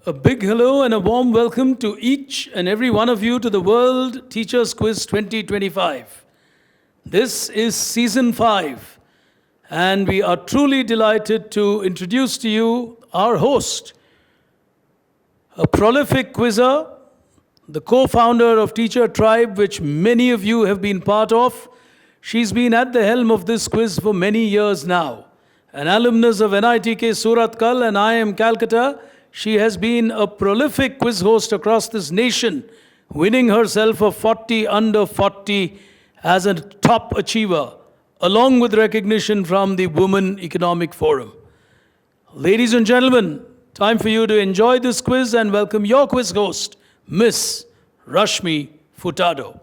A big hello and a warm welcome to each and every one of you to the World Teachers Quiz 2025. This is Season 5, and we are truly delighted to introduce to you our host, a prolific quizzer, the co-founder of Teacher Tribe, which many of you have been part of. She's been at the helm of this quiz for many years now. An alumnus of NITK Surathkal and IIM Calcutta, she has been a prolific quiz host across this nation, winning herself a 40 under 40 as a top achiever, along with recognition from the Women Economic Forum. Ladies and gentlemen, time for you to enjoy this quiz and welcome your quiz host, Miss Rashmi Furtado.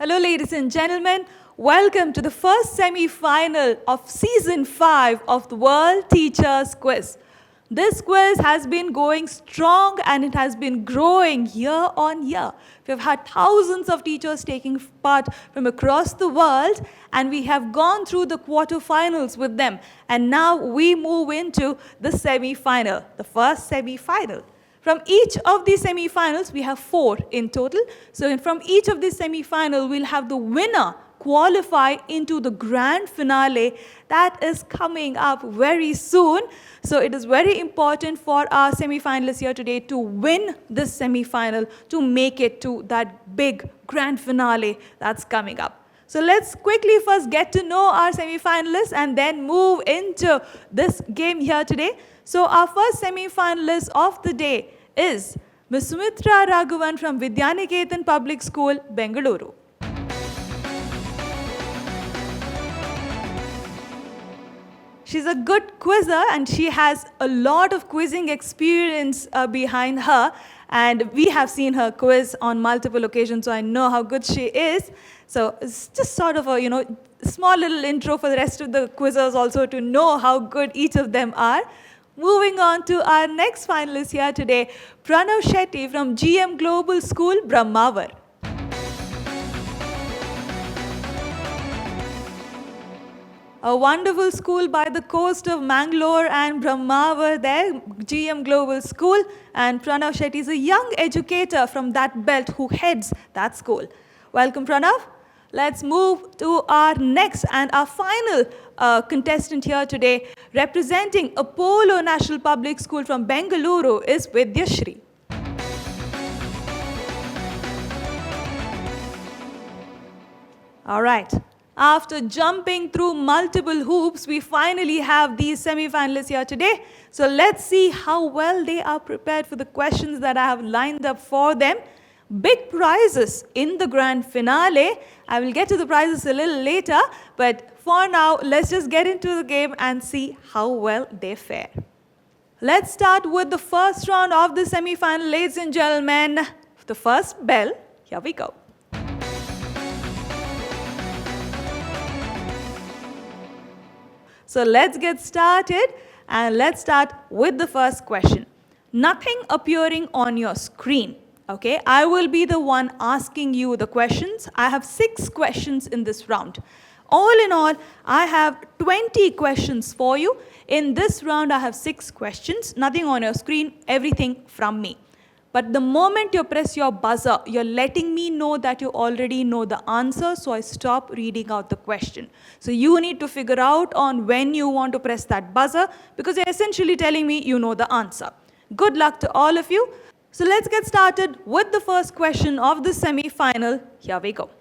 Hello, ladies and gentlemen. Welcome to the first semi-final of Season 5 of the World Teachers Quiz. This quiz has been going strong and it has been growing year on year. We've had thousands of teachers taking part from across the world, and we have gone through the quarterfinals with them. And now we move into the semi-final, the first semi-final. From each of these semi-finals, we have 4 in total. So from each of these semi-finals, we'll have the winner qualify into the grand finale that is coming up very soon. So it is very important for our semi-finalists here today to win this semi-final to make it to that big grand finale that's coming up. So let's quickly first get to know our semi-finalists and then move into this game here today. So our first semi-finalist of the day is Ms. Sumitra Raghavan from Vidyaniketan Public School, Bengaluru. She's a good quizzer and she has a lot of quizzing experience behind her. And we have seen her quiz on multiple occasions, so I know how good she is. So it's just sort of a, small little intro for the rest of the quizzers also to know how good each of them are. Moving on to our next finalist here today, Pranav Shetty from GM Global School, Brahmavar. A wonderful school by the coast of Mangalore and Brahmavar there, GM Global School. And Pranav Shetty is a young educator from that belt who heads that school. Welcome, Pranav. Let's move to our next and our final contestant here today. Representing Apollo National Public School from Bengaluru is Vidyashri. All right. After jumping through multiple hoops, we finally have these semi-finalists here today. So let's see how well they are prepared for the questions that I have lined up for them. Big prizes in the grand finale. I will get to the prizes a little later, but for now, let's just get into the game and see how well they fare. Let's start with the first round of the semi-final, ladies and gentlemen. The first bell, here we go. So let's get started, and let's start with the first question. Nothing appearing on your screen. Okay, I will be the one asking you the questions. I have 6 questions in this round. All in all, I have 20 questions for you. In this round, I have 6 questions. Nothing on your screen, everything from me. But the moment you press your buzzer, you're letting me know that you already know the answer, so I stop reading out the question. So you need to figure out on when you want to press that buzzer, because you're essentially telling me you know the answer. Good luck to all of you. So let's get started with the first question of the semi-final. Here we go.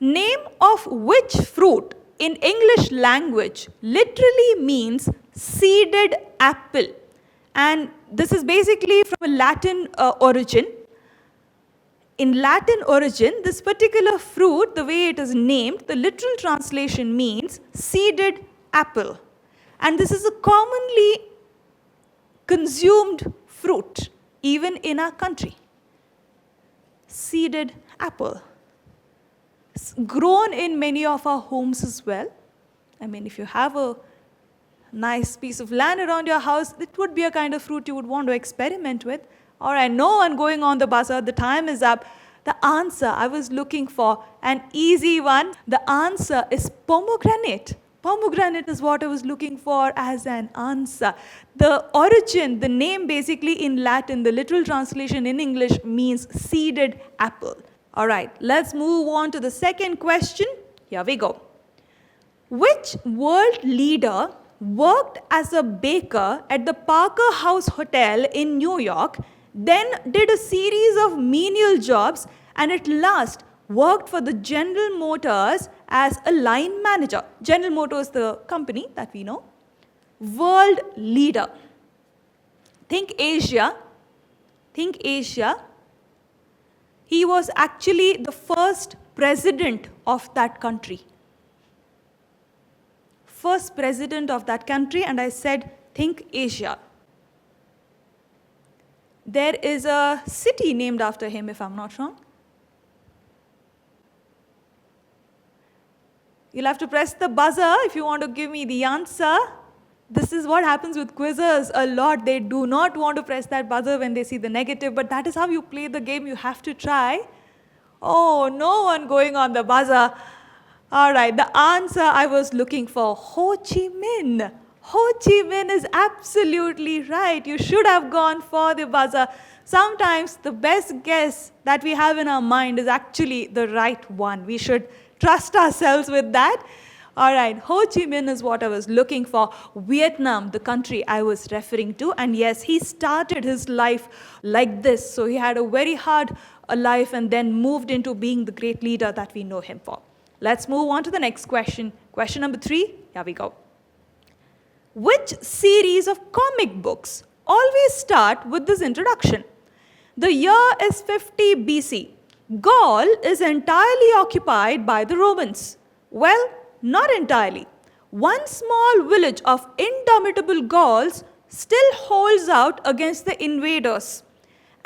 Name of which fruit in English language literally means seeded apple? And this is basically from a Latin origin. In Latin origin, this particular fruit, the way it is named, the literal translation means seeded apple. And this is a commonly consumed fruit, even in our country. Seeded apple. It's grown in many of our homes as well. I mean, if you have a nice piece of land around your house, it would be a kind of fruit you would want to experiment with. All right, no one going on the buzzer. The time is up. The answer I was looking for, an easy one. The answer is pomegranate. Pomegranate is what I was looking for as an answer. The origin, the name basically in Latin, the literal translation in English means seeded apple. All right, let's move on to the second question. Here we go. Which world leader worked as a baker at the Parker House Hotel in New York, then did a series of menial jobs, and at last worked for the General Motors as a line manager? General Motors, the company that we know. World leader. Think Asia. Think Asia. He was actually the first president of that country. First president of that country, and I said, think Asia. There is a city named after him, if I'm not wrong. You'll have to press the buzzer if you want to give me the answer. This is what happens with quizzes a lot. They do not want to press that buzzer when they see the negative, but that is how you play the game. You have to try. Oh, no one going on the buzzer. All right, the answer I was looking for, Ho Chi Minh. Ho Chi Minh is absolutely right. You should have gone for the buzzer. Sometimes the best guess that we have in our mind is actually the right one. We should trust ourselves with that. All right, Ho Chi Minh is what I was looking for. Vietnam, the country I was referring to. And yes, he started his life like this. So he had a very hard life and then moved into being the great leader that we know him for. Let's move on to the next question. Question number 3, here we go. Which series of comic books always start with this introduction? The year is 50 BC. Gaul is entirely occupied by the Romans. Well, not entirely. One small village of indomitable Gauls still holds out against the invaders.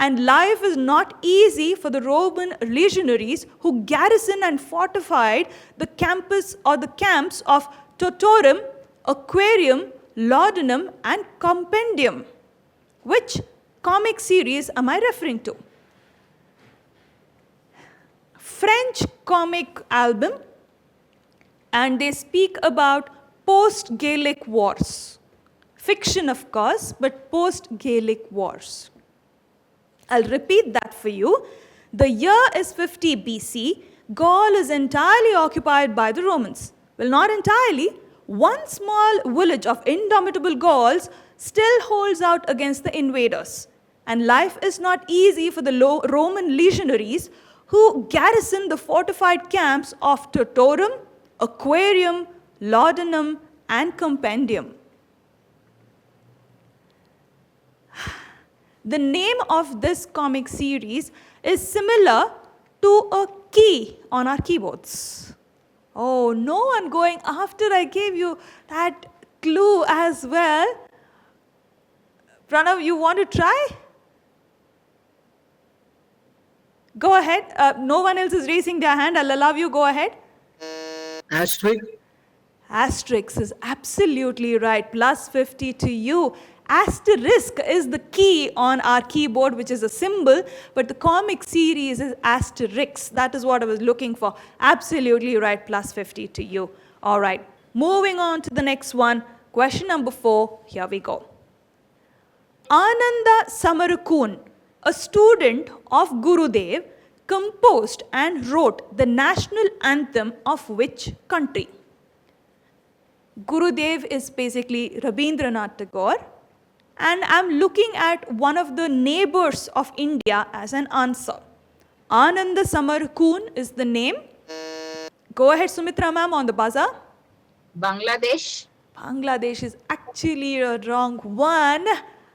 And life is not easy for the Roman legionaries who garrisoned and fortified the campus or the camps of Totorum, Aquarium, Laudanum, and Compendium. Which comic series am I referring to? French comic album, and they speak about post-Gaelic wars. Fiction, of course, but post-Gaelic wars. I'll repeat that for you. The year is 50 BC. Gaul is entirely occupied by the Romans. Well, not entirely. One small village of indomitable Gauls still holds out against the invaders. And life is not easy for the Roman legionaries who garrisoned the fortified camps of Totorum, Aquarium, Laudanum, and Compendium. The name of this comic series is similar to a key on our keyboards. Oh, no one going after I gave you that clue as well. Pranav, you want to try? Go ahead. No one else is raising their hand. I'll allow you. Go ahead. Asterisk. Asterisk is absolutely right. Plus 50 to you. Asterisk is the key on our keyboard, which is a symbol, but the comic series is Asterix. That is what I was looking for. Absolutely right. Plus 50 to you. All right. Moving on to the next one. Question number 4. Here we go. Ananda Samarakun, a student of Gurudev, composed and wrote the national anthem of which country? Gurudev is basically Rabindranath Tagore. And I'm looking at one of the neighbors of India as an answer. Ananda Samarakun is the name. Go ahead, Sumitra ma'am, on the buzzer. Bangladesh. Bangladesh is actually a wrong one.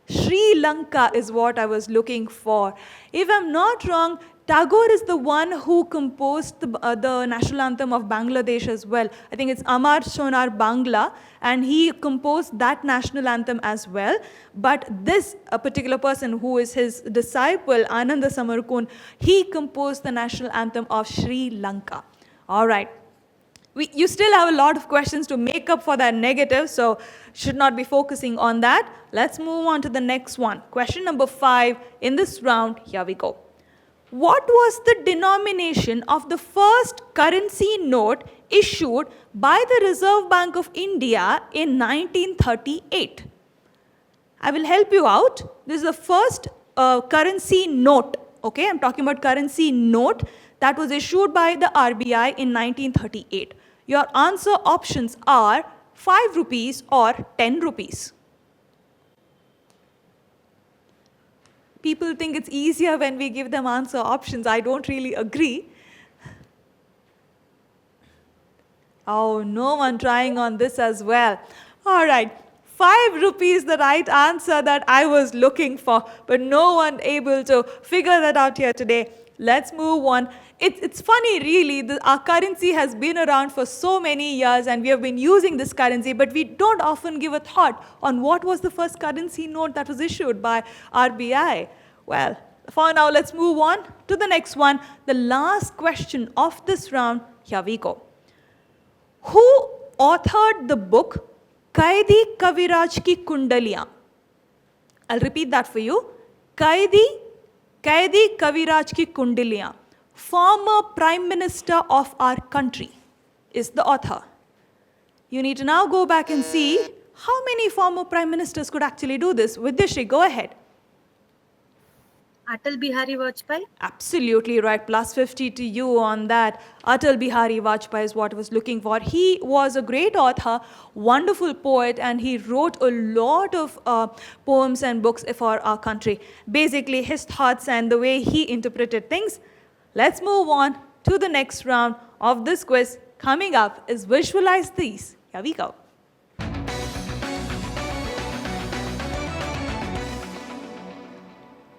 Sri Lanka is what I was looking for. If I'm not wrong, Tagore is the one who composed the national anthem of Bangladesh as well. I think it's Amar Sonar Bangla, and he composed that national anthem as well. But this particular person who is his disciple, Ananda Samarakun, he composed the national anthem of Sri Lanka. All right. You still have a lot of questions to make up for that negative, so should not be focusing on that. Let's move on to the next one. Question number 5 in this round. Here we go. What was the denomination of the first currency note issued by the Reserve Bank of India in 1938? I will help you out. This is the first currency note. Okay, I'm talking about currency note that was issued by the RBI in 1938. Your answer options are 5 rupees or 10 rupees. People think it's easier when we give them answer options. I don't really agree. Oh, no one trying on this as well. All right. 5 rupees, the right answer that I was looking for, but no one able to figure that out here today. Let's move on. It's funny, really. Our currency has been around for so many years, and we have been using this currency, but we don't often give a thought on what was the first currency note that was issued by RBI. Well, for now, let's move on to the next one. The last question of this round. Here we go. Who authored the book Kaidi Kaviraj Ki Kundaliyan? I'll repeat that for you. Kaidi Kaviraj Ki Kundaliyan. Former Prime Minister of our country is the author. You need to now go back and see how many former Prime Ministers could actually do this. Vidyashri, go ahead. Atal Bihari Vajpayee. Absolutely right. Plus 50 to you on that. Atal Bihari Vajpayee is what I was looking for. He was a great author, wonderful poet, and he wrote a lot of poems and books for our country. Basically, his thoughts and the way he interpreted things. Let's move on to the next round of this quiz. Coming up is Visualize These. Here we go.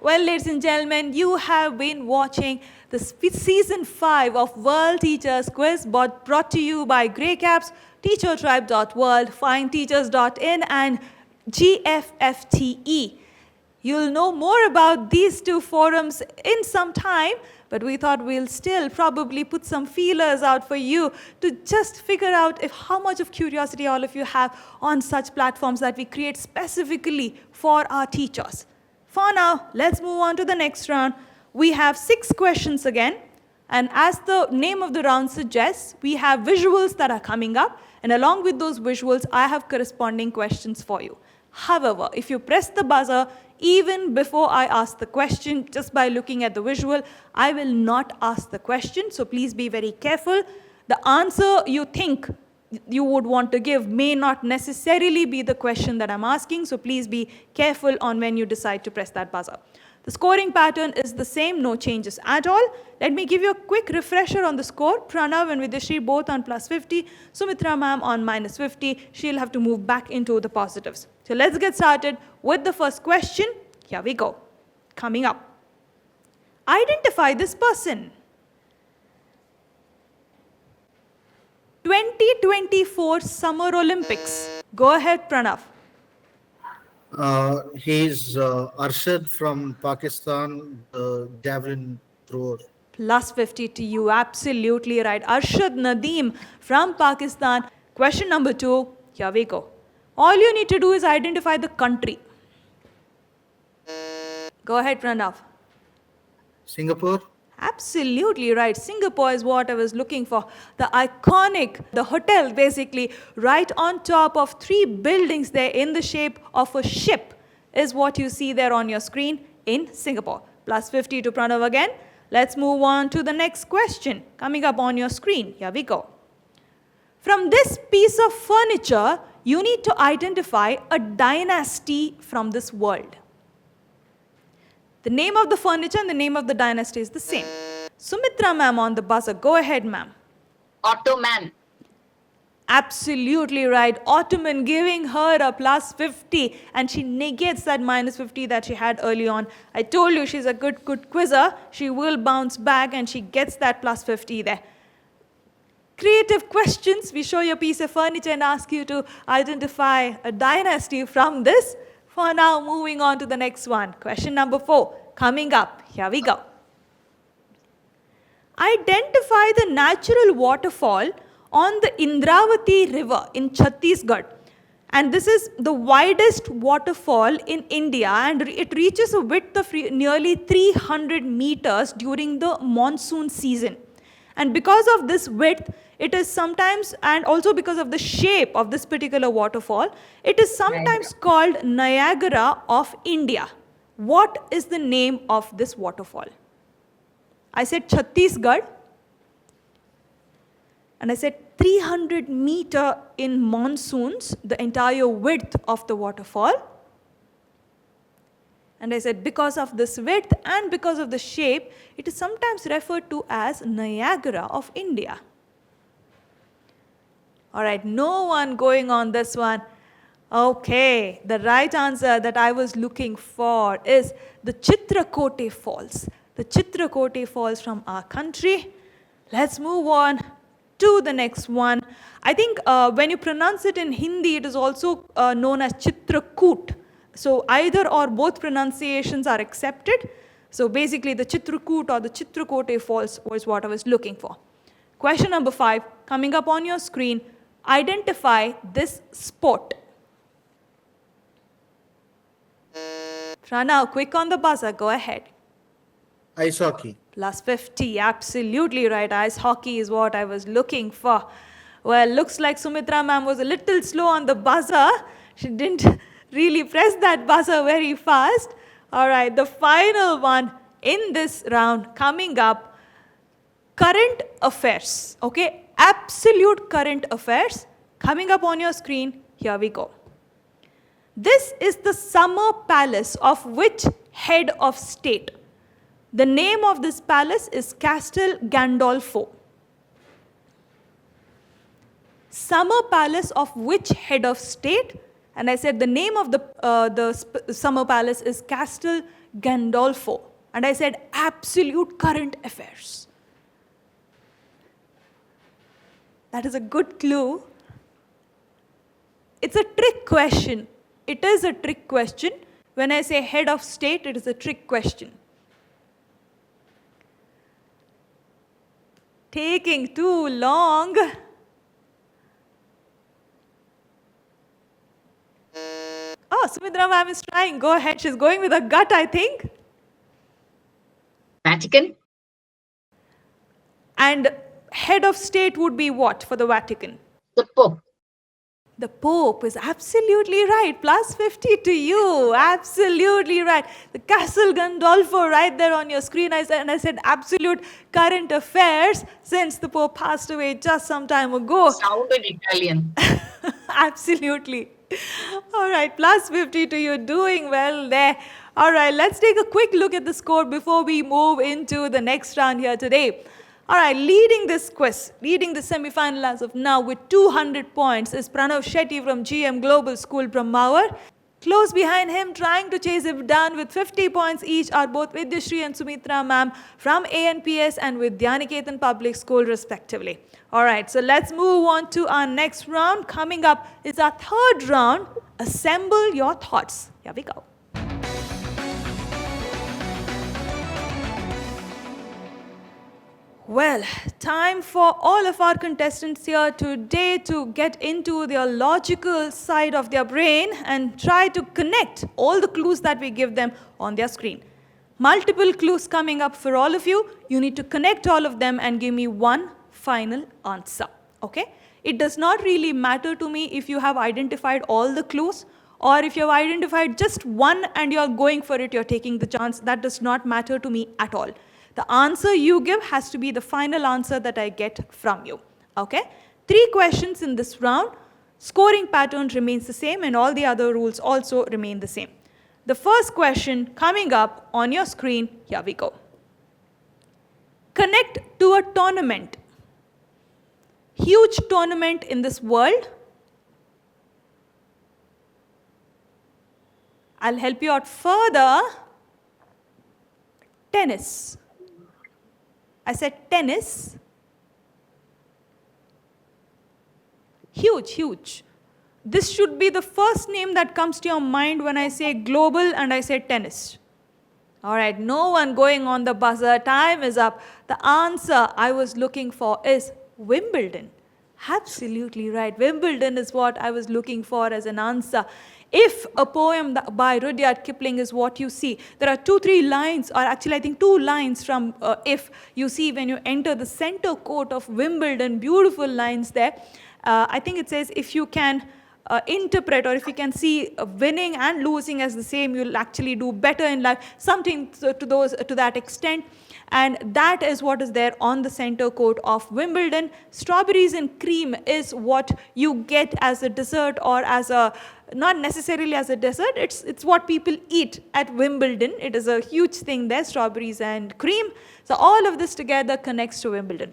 Well, ladies and gentlemen, you have been watching the season 5 of World Teachers Quiz brought to you by Grey Caps, TeacherTribe.world, FindTeachers.in, and GFFTE. You'll know more about these two forums in some time, but we thought we'll still probably put some feelers out for you to just figure out how much of curiosity all of you have on such platforms that we create specifically for our teachers. For now, let's move on to the next round. We have 6 questions again. And as the name of the round suggests, we have visuals that are coming up. And along with those visuals, I have corresponding questions for you. However, if you press the buzzer, even before I ask the question, just by looking at the visual, I will not ask the question. So please be very careful. The answer you think you would want to give may not necessarily be the question that I'm asking, so please be careful on when you decide to press that buzzer. The scoring pattern is the same, no changes at all. Let me give you a quick refresher on the score. Pranav and Vidyashri both on plus 50, Sumitra ma'am on minus 50. She'll have to move back into the positives. So let's get started with the first question. Here we go. Coming up. Identify this person. 2024 Summer Olympics. Go ahead, Pranav. He's Arshad from Pakistan, the javelin thrower. Plus 50 to you. Absolutely right. Arshad Nadeem from Pakistan. Question number 2. Here we go. All you need to do is identify the country. Go ahead, Pranav. Singapore. Absolutely right. Singapore is what I was looking for. The iconic, the hotel basically, right on top of 3 buildings there in the shape of a ship is what you see there on your screen in Singapore. Plus 50 to Pranav again. Let's move on to the next question coming up on your screen. Here we go. From this piece of furniture, you need to identify a dynasty from this world. The name of the furniture and the name of the dynasty is the same. Sumitra ma'am on the buzzer. Go ahead, ma'am. Ottoman. Absolutely right. Ottoman, giving her a plus 50, and she negates that minus 50 that she had early on. I told you she's a good quizzer. She will bounce back and she gets that plus 50 there. Creative questions. We show you a piece of furniture and ask you to identify a dynasty from this. For now, moving on to the next one. Question number 4. Coming up. Here we go. Identify the natural waterfall on the Indravati river in Chhattisgarh. And this is the widest waterfall in India, and it reaches a width of nearly 300 meters during the monsoon season. And because of this width, it is sometimes, and also because of the shape of this particular waterfall, it is sometimes called Niagara of India. What is the name of this waterfall? I said Chhattisgarh, and I said 300 meter in monsoons, the entire width of the waterfall. And I said because of this width and because of the shape, it is sometimes referred to as Niagara of India. All right, no one going on this one. Okay, the right answer that I was looking for is the Chitrakote Falls. The Chitrakote Falls from our country. Let's move on to the next one. I think when you pronounce it in Hindi, it is also known as Chitrakoot. So either or both pronunciations are accepted. So basically the Chitrakoot or the Chitrakote Falls was what I was looking for. Question number 5, coming up on your screen. Identify this sport. Pranav, quick on the buzzer, go ahead. Ice hockey. Plus 50, absolutely right. Ice hockey is what I was looking for. Well, looks like Sumitra ma'am was a little slow on the buzzer. She didn't really press that buzzer very fast. All right, the final one in this round coming up, current affairs. Okay, absolute current affairs coming up on your screen. Here we go. This is the summer palace of which head of state? The name of this palace is Castel Gandolfo. Summer palace of which head of state? And I said the name of the summer palace is Castel Gandolfo. And I said absolute current affairs. That is a good clue. It's a trick question. It is a trick question. When I say head of state, it is a trick question. Taking too long. Oh, Sumitra ma'am is trying. Go ahead. She's going with a gut, I think. Vatican. And head of state would be what for the Vatican? The Pope. The Pope is absolutely right. Plus 50 to you. Absolutely right. The Castel Gandolfo right there on your screen. I said absolute current affairs since the Pope passed away just some time ago. Sounded Italian. Absolutely. All right, plus 50 to you. Doing well there. All right, let's take a quick look at the score before we move into the next round here today. All right, leading this quiz, leading the semi-final as of now with 200 points is Pranav Shetty from GM Global School from Mawar. Close behind him, trying to chase him down with 50 points each are both Vidyashree and Sumitra ma'am from ANPS and Vidyaniketan Public School respectively. All right, so let's move on to our next round. Coming up is our third round, Assemble Your Thoughts. Here we go. Well, time for all of our contestants here today to get into their logical side of their brain and try to connect all the clues that we give them on their screen. Multiple clues coming up for all of you. You need to connect all of them and give me one final answer. Okay? It does not really matter to me if you have identified all the clues or if you have identified just one and you're going for it, you're taking the chance. That does not matter to me at all. The answer you give has to be the final answer that I get from you. Okay? 3 questions in this round. Scoring pattern remains the same and all the other rules also remain the same. The first question coming up on your screen, here we go. Connect to a tournament. Huge tournament in this world. I'll help you out further. Tennis. I said tennis. Huge, huge. This should be the first name that comes to your mind when I say global and I say tennis. All right, no one going on the buzzer. Time is up. The answer I was looking for is Wimbledon. Absolutely right. Wimbledon is what I was looking for as an answer. If a poem by Rudyard Kipling is what you see, there are 2-3 lines, or actually I think 2 lines from If you see when you enter the center court of Wimbledon, beautiful lines there. I think it says, if you can interpret, or if you can see winning and losing as the same, you'll actually do better in life, something to that extent. And that is what is there on the center court of Wimbledon. Strawberries and cream is what you get as a dessert, or as a, not necessarily as a dessert, it's what people eat at Wimbledon. It is a huge thing there, strawberries and cream. So all of this together connects to Wimbledon.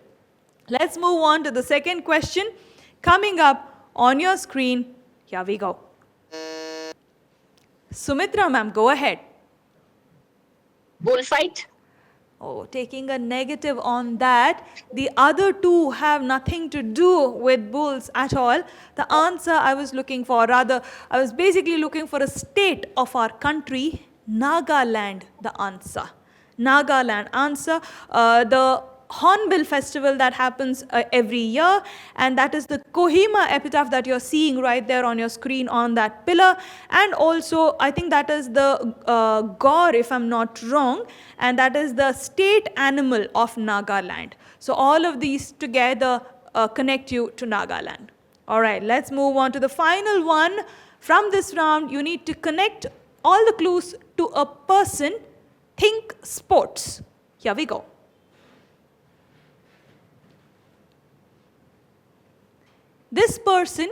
Let's move on to the second question. Coming up on your screen, here we go. Sumitra ma'am, go ahead. Bullfight. Oh, taking a negative on that. The other 2 have nothing to do with bulls at all. The answer I was looking for, rather, I was basically looking for a state of our country. Nagaland, the answer. Nagaland answer. The Hornbill festival that happens every year, and that is the Kohima epitaph that you're seeing right there on your screen on that pillar. And also I think that is the gaur, if I'm not wrong, and that is the state animal of Nagaland. So all of these together connect you to Nagaland. All right, let's move on to the final one. From this round, you need to connect all the clues to a person. Think sports. Here we go. This person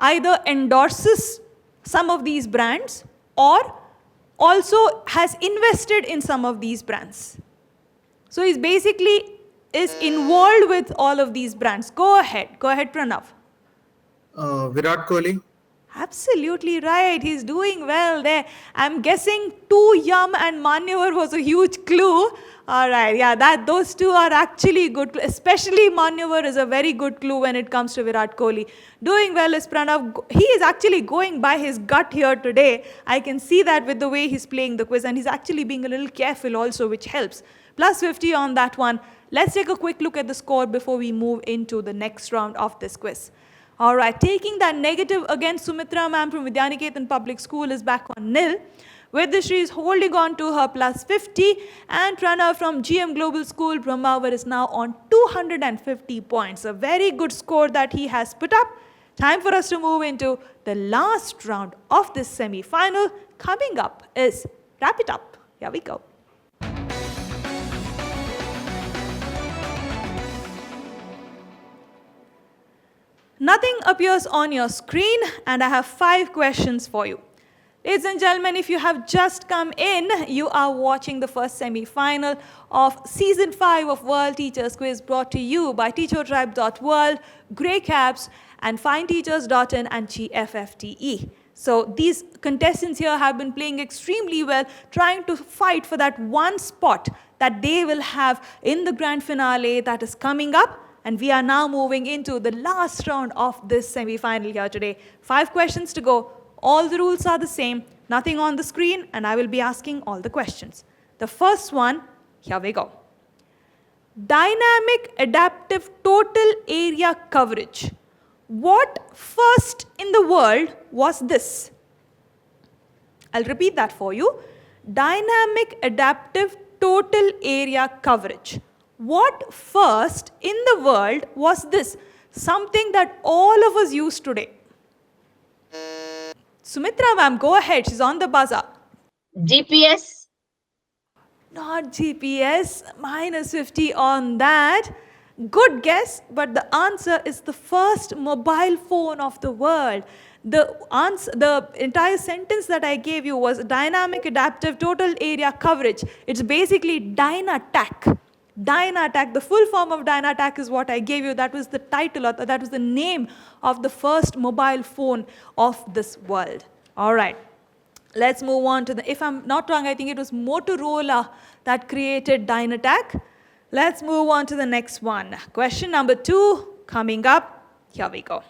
either endorses some of these brands, or also has invested in some of these brands. So he's basically is involved with all of these brands. Go ahead, Pranav. Virat Kohli. Absolutely right. He's doing well there. I'm guessing 2 Yum and Manyavar was a huge clue. All right, yeah, those 2 are actually good. Especially Manyavar is a very good clue when it comes to Virat Kohli. Doing well is Pranav. He is actually going by his gut here today. I can see that with the way he's playing the quiz, and he's actually being a little careful also, which helps. Plus 50 on that one. Let's take a quick look at the score before we move into the next round of this quiz. All right, taking that negative again, Sumitra ma'am from Vidyaniketan Public School is back on nil. Vedashri is holding on to her plus 50, and Pranav from GM Global School, Brahmavar, is now on 250 points. A very good score that he has put up. Time for us to move into the last round of this semi-final. Coming up is Wrap It Up. Here we go. Nothing appears on your screen, and I have 5 questions for you. Ladies and gentlemen, if you have just come in, you are watching the first semi-final of Season 5 of World Teachers Quiz, brought to you by TeacherTribe.world, Grey Caps, and FineTeachers.in and GFFTE. So these contestants here have been playing extremely well, trying to fight for that one spot that they will have in the grand finale that is coming up. And we are now moving into the last round of this semi-final here today. 5 questions to go. All the rules are the same. Nothing on the screen, and I will be asking all the questions. The first one, here we go. Dynamic adaptive total area coverage. What first in the world was this? I'll repeat that for you. Dynamic adaptive total area coverage. What first in the world was this? Something that all of us use today. Sumitra ma'am, go ahead. She's on the buzzer. GPS. Not GPS. Minus 50 on that. Good guess, but the answer is the first mobile phone of the world. The entire sentence that I gave you was dynamic adaptive total area coverage. It's basically DynaTAC. DynaTAC, the full form of DynaTAC is what I gave you. That was the title, or that was the name of the first mobile phone of this world. All right. Let's move on to the, if I'm not wrong, I think it was Motorola that created DynaTAC. Let's move on to the next one. Question number 2 coming up. Here we go.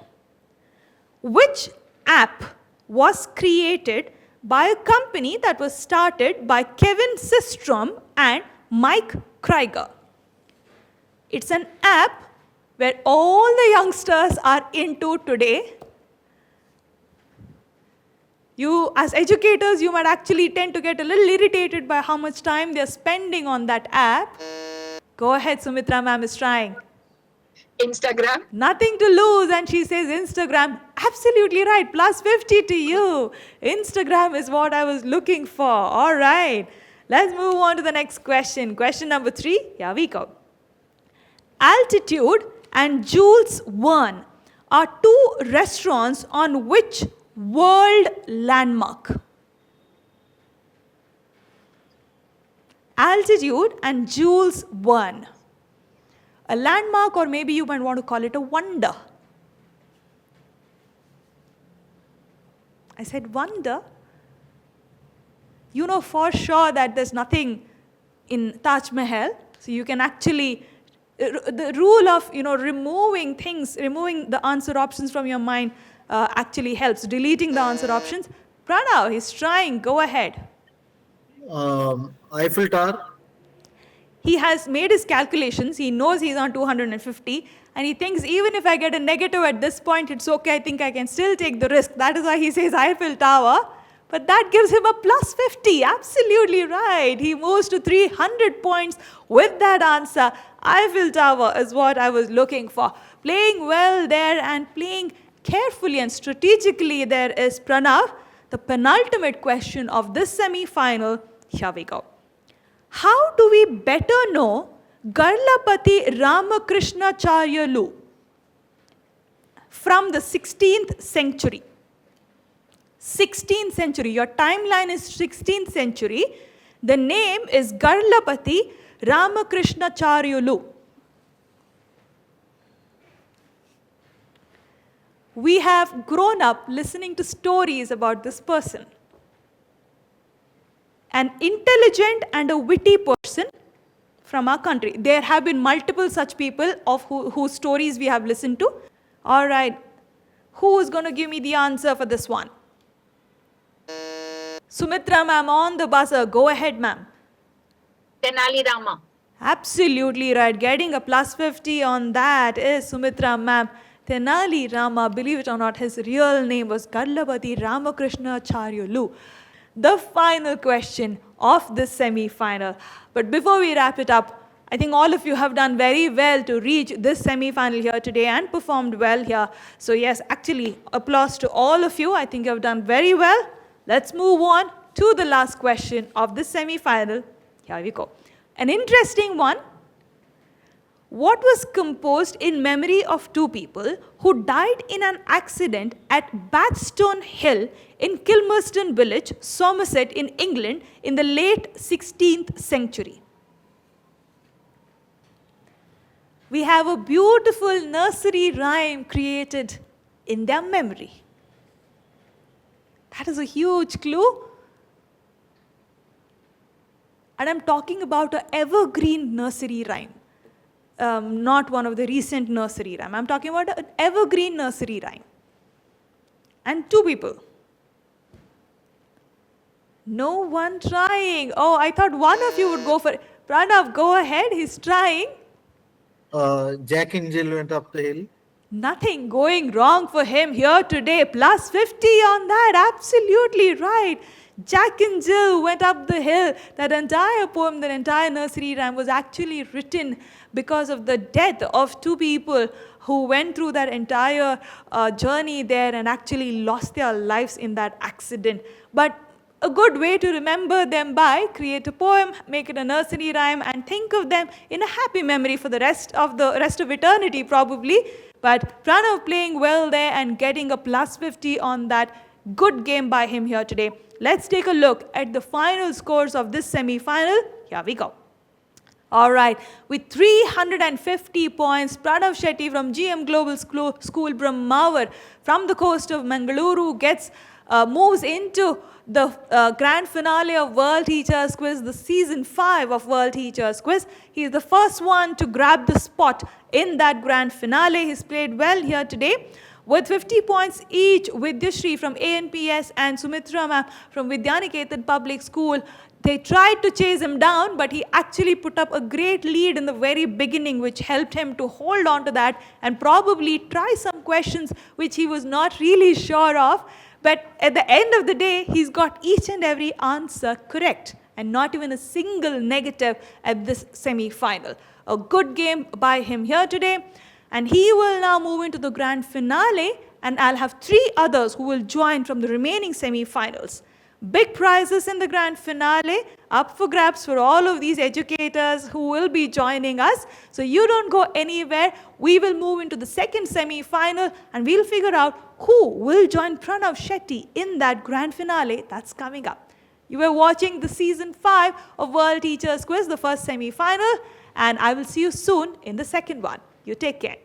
Which app was created by a company that was started by Kevin Systrom and Mike Krieger? It's an app where all the youngsters are into today. You, as educators, you might actually tend to get a little irritated by how much time they're spending on that app. Go ahead, Sumitra ma'am is trying. Instagram, Nothing to lose, and she says Instagram. Absolutely right, plus 50 to you. Instagram is what I was looking for. All right, let's move on to the next question. Question number 3, here we go. Altitude and Jules Verne are two restaurants on which world landmark? Altitude and Jules Verne. A landmark, or maybe you might want to call it a wonder. I said wonder. You know for sure that there's nothing in Taj Mahal. So you can actually, the rule of removing things, removing the answer options from your mind actually helps. Deleting the answer options. Pranav, he's trying. Go ahead. Eiffel Tower. He has made his calculations. He knows he's on 250. And he thinks even if I get a negative at this point, it's okay. I think I can still take the risk. That is why he says Eiffel Tower. But that gives him a plus 50. Absolutely right. He moves to 300 points with that answer. Eiffel Tower is what I was looking for. Playing well there and playing carefully and strategically there is Pranav. The penultimate question of this semi-final. Here we go. How do we better know Garlapati Ramakrishnacharyalu from the 16th century? 16th century. Your timeline is 16th century. The name is Garlapati Ramakrishnacharyalu. We have grown up listening to stories about this person. An intelligent and a witty person from our country. There have been multiple such people of whose stories we have listened to. All right. Who is going to give me the answer for this one? Sumitra ma'am on the buzzer. Go ahead, ma'am. Tenali Rama. Absolutely right. Getting a plus 50 on that is Sumitra ma'am. Tenali Rama, believe it or not, his real name was Garlapati Ramakrishnacharyalu. The final question of this semi-final. But before we wrap it up, I think all of you have done very well to reach this semi-final here today and performed well here. So yes, actually, applause to all of you. I think you have done very well. Let's move on to the last question of this semi-final. Here we go. An interesting one. What was composed in memory of two people who died in an accident at Bathstone Hill in Kilmerston Village, Somerset in England in the late 16th century? We have a beautiful nursery rhyme created in their memory. That is a huge clue. And I'm talking about an evergreen nursery rhyme. Not one of the recent nursery rhyme. I'm talking about an evergreen nursery rhyme. And two people. No one trying. Oh, I thought one of you would go for it. Pranav, go ahead. He's trying. Jack and Jill went up the hill. Nothing going wrong for him here today. Plus 50 on that. Absolutely right. Jack and Jill went up the hill. That entire poem, that entire nursery rhyme was actually written because of the death of two people who went through that entire journey there and actually lost their lives in that accident. But a good way to remember them by, create a poem, make it a nursery rhyme, and think of them in a happy memory for the rest of eternity probably. But Pranav playing well there and getting a plus 50 on that. Good game by him here today. Let's take a look at the final scores of this semi-final. Here we go. All right, with 350 points, Pranav Shetty from GM Global School Brahmawar from the coast of Mangaluru moves into the grand finale of World Teachers Quiz, the season 5 of World Teachers Quiz. He is the first one to grab the spot in that grand finale. He's played well here today. With 50 points each, Vidyashree from ANPS and Sumitra ma'am from Vidyaniketan Public School, They tried to chase him down, but he actually put up a great lead in the very beginning, which helped him to hold on to that and probably try some questions which he was not really sure of. But at the end of the day, he's got each and every answer correct and not even a single negative at this semi-final. A good game by him here today. And he will now move into the grand finale, and I'll have 3 others who will join from the remaining semi-finals. Big prizes in the grand finale, up for grabs for all of these educators who will be joining us. So you don't go anywhere. We will move into the second semi-final and we'll figure out who will join Pranav Shetty in that grand finale that's coming up. You were watching the season 5 of World Teachers Quiz, the first semi-final, and I will see you soon in the second one. You take care.